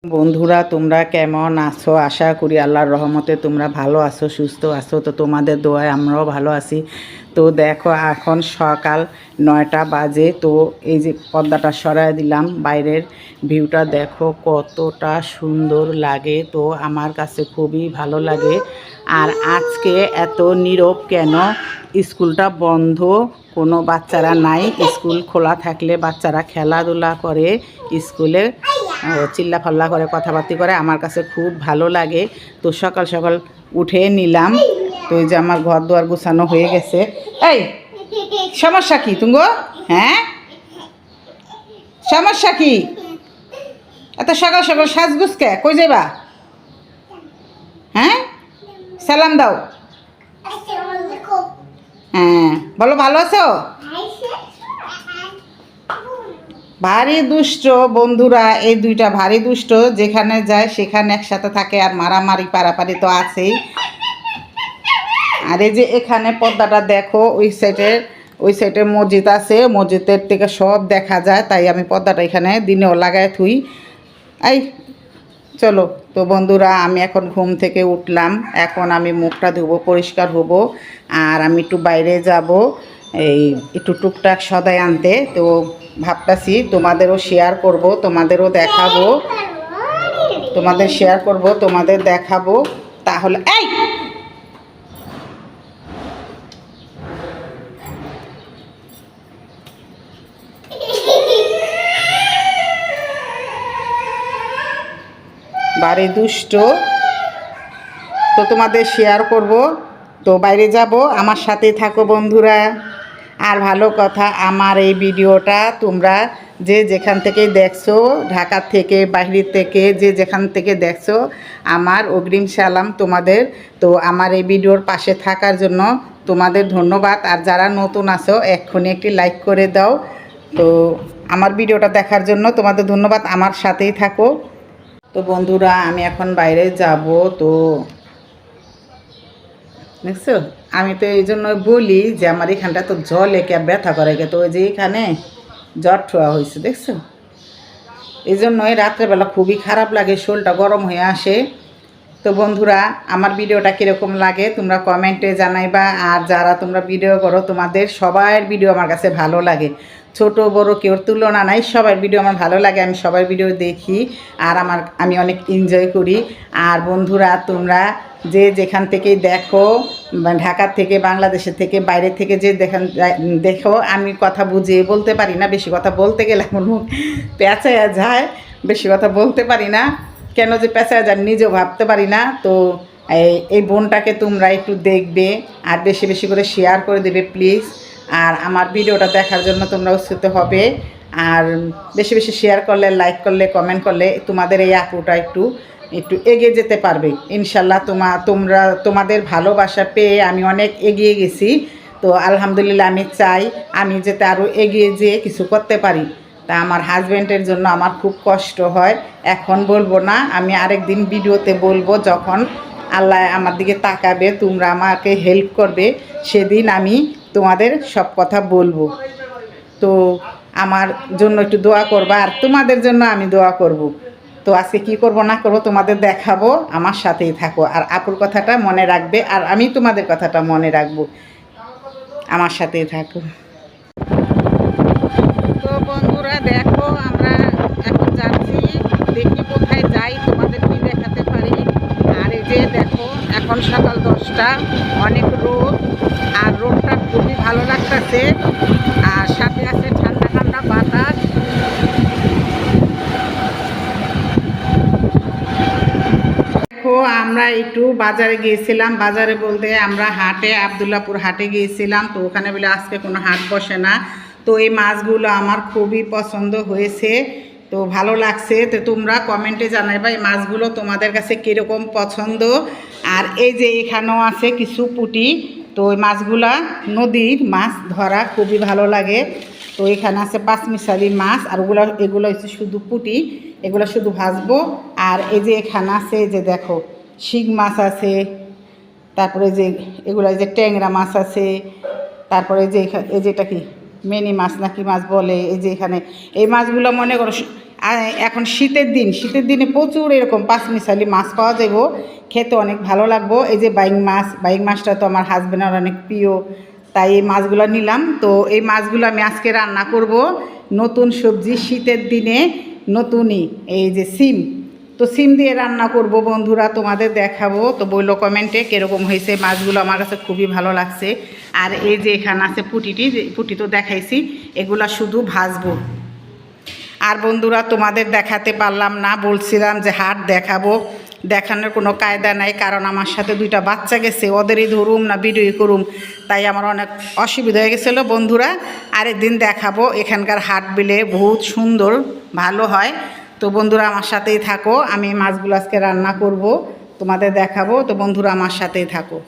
বন্ধুরা তোমরা কেমন আছো? আশা করি আল্লাহর রহমতে তোমরা ভালো আছো, সুস্থ আছো। তো তোমাদের দোয়ায় আমরাও ভালো আছি। তো দেখো এখন সকাল 9টা বাজে। তো এই যে পর্দাটা সরাই দিলাম, বাইরের ভিউটা দেখো কতটা সুন্দর লাগে। তো আমার কাছে খুবই ভালো লাগে। আর আজকে এত নীরব কেন? স্কুলটা বন্ধ, কোনো বাচ্চারা নাই। স্কুল খোলা থাকলে বাচ্চারা খেলাধুলা করে, স্কুলে চিল্লাফাল্লা করে, কথাবার্তা করে। আমার কাছে খুব ভালো লাগে। তো সকাল সকাল উঠে নিলাম। তো এই যে আমার ঘর দুয়ার গুছানো হয়ে গেছে। এই সমস্যা কি তুঙ্গো? হ্যাঁ, সমস্যা কি? এত সকাল সকাল সাজগুজ কে? কই যাবা? হ্যাঁ, সালাম দাও। হ্যাঁ বলো, ভালো আছো? ভারী দুষ্ট বন্ধুরা, এই দুইটা ভারী দুষ্ট। যেখানে যায় সেখানে একসাথে থাকে, আর মারামারি পারাপারি তো আছেই। আর এই যে এখানে পর্দাটা দেখো, ওই সাইডে মসজিদ আছে, মসজিদের থেকে সব দেখা যায়। তাই আমি পর্দাটা এখানে দিনেও লাগায় থুই। এই চলো। তো বন্ধুরা আমি এখন ঘুম থেকে উঠলাম। এখন আমি মুখটা ধুবো, পরিষ্কার হবো। আর আমি একটু বাইরে যাব, এই একটু টুকটাক সদাই আনতে। তো ভাবতাছি তোমাদেরও শেয়ার করব, তোমাদেরও দেখাবো, তোমাদের শেয়ার করব, তোমাদের দেখাবো। তাহলে এই বাড়ি দুষ্ট। তো তোমাদের শেয়ার করব। তো বাইরে যাব, আমার সাথে থাকো বন্ধুরা। আর ভালো কথা, আমার এই ভিডিওটা তোমরা যে যেখান থেকে দেখছো, ঢাকা থেকে, বাইরে থেকে, যে যেখান থেকে দেখছো, আমার অগ্রিম সালাম তোমাদের। তো আমার এই ভিডিওর পাশে থাকার জন্য তোমাদের ধন্যবাদ। আর যারা নতুন আছো এক্ষুনি একটি লাইক করে দাও। তো আমার ভিডিওটা দেখার জন্য তোমাদের ধন্যবাদ, আমার সাথেই থাকো। তো বন্ধুরা আমি এখন বাইরে যাব। তো দেখছো, আমি তো এই জন্য বলি যে আমার এখানটা তো জল একে ব্যথা করে গে। তো ওই যে এখানে জ্বর ঠোয়া হয়েছে, দেখছো? এই জন্যই রাত্রেবেলা খুবই খারাপ লাগে, শরীরটা গরম হয়ে আসে। তো বন্ধুরা আমার ভিডিওটা কীরকম লাগে তোমরা কমেন্টে জানাইবা। আর যারা তোমরা ভিডিও করো, তোমাদের সবার ভিডিও আমার কাছে ভালো লাগে। ছোট বড় কেউ তুলনা নাই, সবার ভিডিও আমার ভালো লাগে। আমি সবার ভিডিও দেখি, আর আমি অনেক এনজয় করি। আর বন্ধুরা তোমরা যে যেখান থেকেই দেখো, ঢাকা থেকে, বাংলাদেশের থেকে, বাইরে থেকে যে দেখো, আমি কথা বুঝিয়ে বলতে পারি না। বেশি কথা বলতে গেলে আমার মুখ পেঁচায়া যায়, বেশি কথা বলতে পারি না। কেন যে পেঁচায়া যায় নিজেও ভাবতে পারি না। তো এই বোনটাকে তোমরা একটু দেখবে, আর বেশি বেশি করে শেয়ার করে দেবে প্লিজ। আর আমার ভিডিওটা দেখার জন্য তোমরা উৎসাহিত হবে। আর বেশি বেশি শেয়ার করলে, লাইক করলে, কমেন্ট করলে তোমাদের এই আপুটা একটু একটু এগিয়ে যেতে পারবে ইনশাল্লাহ। তোমাদের ভালোবাসা পেয়ে আমি অনেক এগিয়ে গেছি। তো আলহামদুলিল্লাহ, আমি চাই আমি যাতে আরও এগিয়ে যেয়ে কিছু করতে পারি। তা আমার হাজব্যান্ডের জন্য আমার খুব কষ্ট হয়। এখন বলবো না, আমি আরেক দিন ভিডিওতে বলবো, যখন আল্লাহ আমার দিকে তাকাবে, তোমরা আমাকে হেল্প করবে, সেদিন আমি তোমাদের সব কথা বলবো। তো আমার জন্য একটু দোয়া করবা, আর তোমাদের জন্য আমি দোয়া করব। তো আজকে কি করব না করব তোমাদের দেখাবো, আমার সাথেই থাকো। আর আপুর কথাটা মনে রাখবে, আর আমি তোমাদের কথাটা মনে রাখবো। আমার সাথেই থাকো। তো বন্ধুরা দেখো, আমরা এখন যাচ্ছি, দেখি কোথায় যাই, তোমাদের কি দেখাতে পারি। আর এই যে দেখো, এখন সকাল 10টা, অনেক রোদ, আর রোদটা খুবই ভালো লাগতেছে। আর সাথে আছে ঠান্ডা ঠান্ডা বাতাস। দেখো আমরা একটু বাজারে গিয়েছিলাম, বাজারে বলতে আমরা হাটে, আবদুল্লাপুর হাটে গিয়েছিলাম। তো ওখানে বলে আজকে কোনো হাট বসে না। তো এই মাছগুলো আমার খুবই পছন্দ হয়েছে, তো ভালো লাগছে। তো তোমরা কমেন্টে জানাইবা এই মাছগুলো তোমাদের কাছে কীরকম পছন্দ। আর এই যে এখানেও আছে কিছু পুঁটি। তো ওই মাছগুলা নদীর মাছ, ধরা খুবই ভালো লাগে। তো এখানে আছে পাঁচমিশালি মাছ, আর এগুলো হচ্ছে শুধু পুঁটি, এগুলো শুধু ভাজবো। আর এই যে এখানে আছে, এই যে দেখো শিং মাছ আছে, তারপরে যে এগুলো যে ট্যাংরা মাছ আছে, তারপরে যে এই যেটা কি মিনি মাছ নাকি মাছ বলে, এই যে এখানে এই মাছগুলো মনে করো আর এখন শীতের দিনে প্রচুর এরকম পাঁচমিশালি মাছ পাওয়া যাব, খেতে অনেক ভালো লাগবো। এই যে বাইং মাছটা তো আমার হাজব্যান্ডের অনেক প্রিয়, তাই এই মাছগুলো নিলাম। তো এই মাছগুলো আমি আজকে রান্না করব, নতুন সবজি শীতের দিনে নতুনই, এই যে সিম। তো সিম দিয়ে রান্না করব বন্ধুরা, তোমাদের দেখাবো। তো বললো কমেন্টে কীরকম হয়েছে মাছগুলো, আমার কাছে খুবই ভালো লাগছে। আর এই যে এখানে আছে পুঁটি তো দেখাইছি, এগুলা শুধু ভাজবো। আর বন্ধুরা তোমাদের দেখাতে পারলাম না, বলছিলাম যে হাট দেখাবো, দেখানোর কোনো কায়দা নাই, কারণ আমার সাথে দুইটা বাচ্চা গেছে, ওদেরই ধরুম না ভিডিও করুম, তাই আমার অনেক অসুবিধা হয়ে গেছিলো বন্ধুরা। আরেকদিন দেখাবো। এখানকার হাট বিলে বহুত সুন্দর, ভালো হয়। তো বন্ধুরা আমার সাথেই থাকো, আমি মাছগুলো আজকে রান্না করব, তোমাদের দেখাবো। তো বন্ধুরা আমার সাথেই থাকো।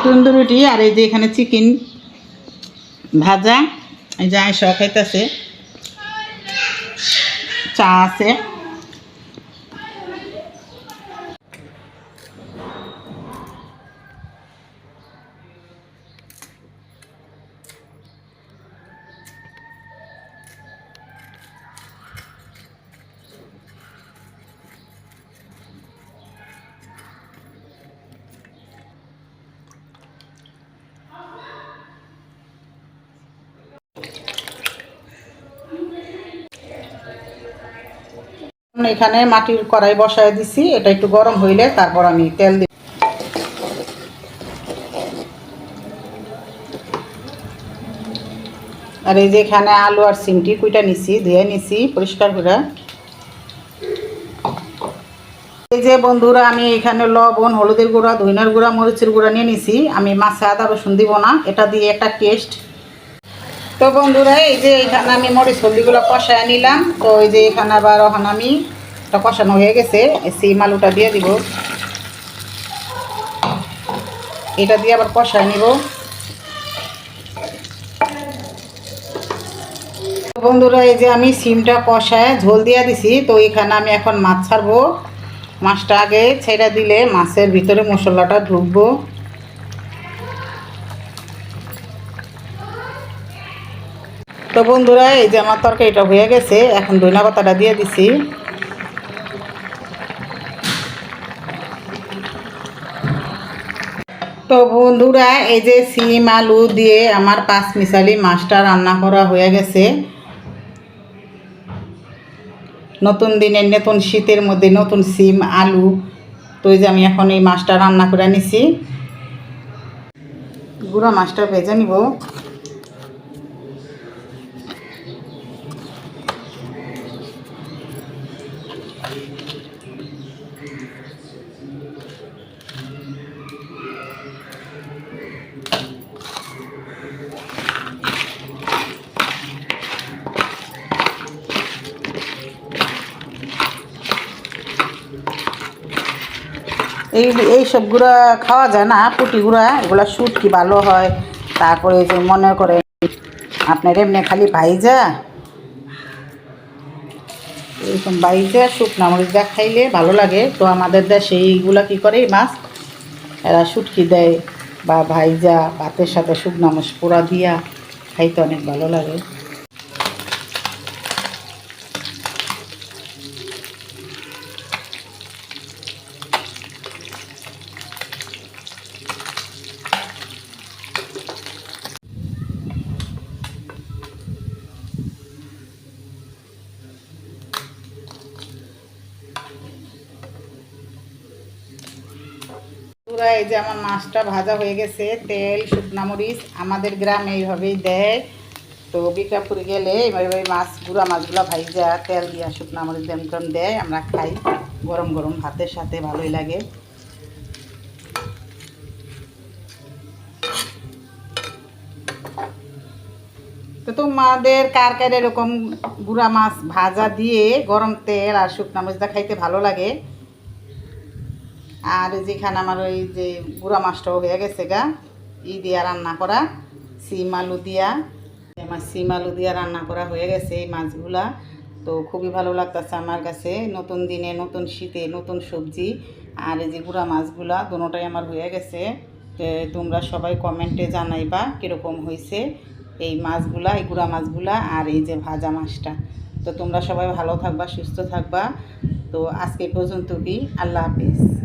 তন্দুরুটি আর এই যে এখানে চিকেন ভাজা, এই যে আয়সা খাইতেছে, চা আছে। এখানে মাটির কড়াই বসায় দিছি, এটা একটু গরম হইলে তারপর আমি তেল দিই। আর এই যে এখানে আলু আর সিমটি কুইটা নিছি, ধুয়ে নিছি পরিষ্কার করে। এই যে বন্ধুরা আমি এখানে লবণ, হলুদের গুঁড়া, ধনিয়ার গুঁড়া, মরিচের গুঁড়া নিয়ে নিছি। আমি মাছে আদা রসুন দিব না, এটা দিয়ে একটা টেস্ট। তো বন্ধুরা এই যে এখানে আমি মরিচ হলদিগুলো কষায় নিলাম। তো এই যে এখানে আবার ওখানে আমি এটা কষানো হয়ে গেছে, সিম আলুটা দিয়ে দিব, এটা দিয়ে আবার কষায় নিব। বন্ধুরা এই যে আমি সিমটা কষায় ঝোল দিয়ে দিছি। তো এখানে আমি এখন মাছ ছাড়বো। মাছটা আগে ছেড়ে দিলে মাছের ভিতরে মশলাটা ঢুকবো। তো বন্ধুরা এই যে আমার তরকারিটা হয়ে গেছে, এখন ধনিয়া পাতাটা দিয়ে দিছি। তো বন্ধুরা এই যে সিম আলু দিয়ে আমার পাঁচমিশালি মাছটা রান্না করা হয়ে গেছে। নতুন দিনের নতুন শীতের মধ্যে নতুন সিম আলু। তো এই যে আমি এখন এই মাছটা রান্না করে নিছি, গুঁড়া মাছটা ভেজে নিব। এই সব গুঁড়া খাওয়া যায় না, পুঁটি গুঁড়া, এগুলো শুটকি ভালো হয়। তারপরে যে মনে করে আপনার এমনি খালি ভাইজা, এরকম ভাইজা শুকনা মরিচ যা খাইলে ভালো লাগে। তো আমাদের দেশে এইগুলা কী করে, মাছ এরা শুটকি দেয় বা ভাইজা ভাতের সাথে শুকনা মরিচ পোড়া দিয়া খাইতে অনেক ভালো লাগে। এই যে আমার মাছটা ভাজা হয়ে গেছে, তেল শুকনা মরিচ আমাদের গ্রামে এইভাবেই দেয়। তো বিক্রমপুরে গেলে এইভাবে মাছ, গুঁড়া মাছগুলো ভাইজা তেল দিয়া শুকনা মরিচ দেন দেয়, আমরা খাই গরম গরম ভাতের সাথে, ভালোই লাগে। তো তোমাদের কার কার এরকম গুঁড়া মাছ ভাজা দিয়ে গরম তেল আর শুকনা মরিচ দা খাইতে ভালো লাগে। আর যেখানে আমার ওই যে গুঁড়া মাছটাও হয়ে গেছে গা, দিয়া রান্না করা সিম আলু দিয়া, আমার সিম আলু দিয়া রান্না করা হয়ে গেছে এই মাছগুলা। তো তো খুবই ভালো লাগতেছে আমার কাছে, নতুন দিনে নতুন শীতে নতুন সবজি। আর এই যে গুঁড়া মাছগুলা দুটোটাই আমার হয়ে গেছে। তো তোমরা সবাই কমেন্টে জানাইবা কীরকম হয়েছে এই মাছগুলা, এই গুঁড়া মাছগুলা আর এই যে ভাজা মাছটা। তো তোমরা সবাই ভালো থাকবা, সুস্থ থাকবা। তো আজকে পর্যন্ত কি, আল্লাহ হাফিজ।